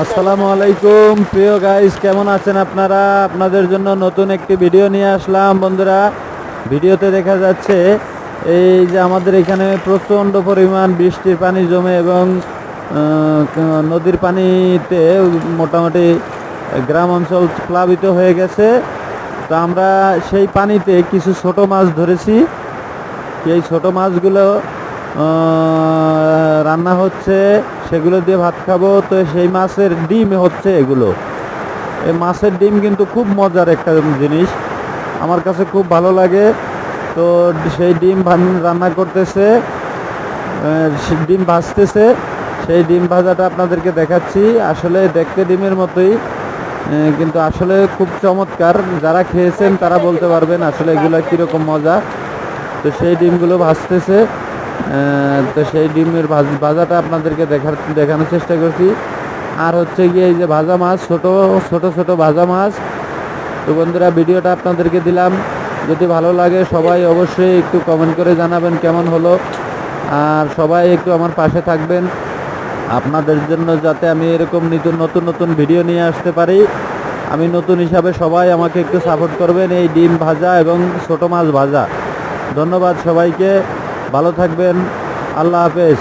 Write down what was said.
আসসালামু আলাইকুম প্রিয় গাইস, কেমন আছেন আপনারা? আপনাদের জন্য নতুন একটি ভিডিও নিয়ে আসলাম বন্ধুরা। ভিডিওতে দেখা যাচ্ছে এই যে আমাদের এখানে প্রচণ্ড পরিমাণ বৃষ্টির পানি জমে এবং নদীর পানিতে মোটামুটি গ্রাম অঞ্চল প্লাবিত হয়ে গেছে। তো আমরা সেই পানিতে কিছু ছোট মাছ ধরেছি। এই ছোট মাছগুলো রান্না হচ্ছে, সেগুলো দিয়ে ভাত খাবো। তো সেই মাছের ডিম হচ্ছে এগুলো। এই মাছের ডিম কিন্তু খুব মজার একটা জিনিস, আমার কাছে খুব ভালো লাগে। তো সেই ডিম রান্না করতেছে, ডিম ভাজতেছে। সেই ডিম ভাজাটা আপনাদেরকে দেখাচ্ছি। আসলে দেখতে ডিমের মতোই, কিন্তু আসলে খুব চমৎকার। যারা খেয়েছেন তারা বলতে পারবেন আসলে এগুলো কীরকম মজা। তো সেই ডিমগুলো ভাজতেছে। তো সেই ডিমের ভাজাটা আপনাদেরকে দেখানোর চেষ্টা করছি। আর হচ্ছে গিয়ে এই যে ভাজা মাছ, ছোট ছোট ভাজা মাছ। তো বন্ধুরা, ভিডিওটা আপনাদেরকে দিলাম। যদি ভালো লাগে সবাই অবশ্যই একটু কমেন্ট করে জানাবেন কেমন হলো। আর সবাই একটু আমার পাশে থাকবেন আপনাদের জন্য, যাতে আমি এরকম নতুন নতুন ভিডিও নিয়ে আসতে পারি। আমি নতুন হিসাবে সবাই আমাকে একটু সাপোর্ট করবেন এই ডিম ভাজা এবং ছোট মাছ ভাজা। ধন্যবাদ সবাইকে, ভালো থাকবেন, আল্লাহ হাফেজ।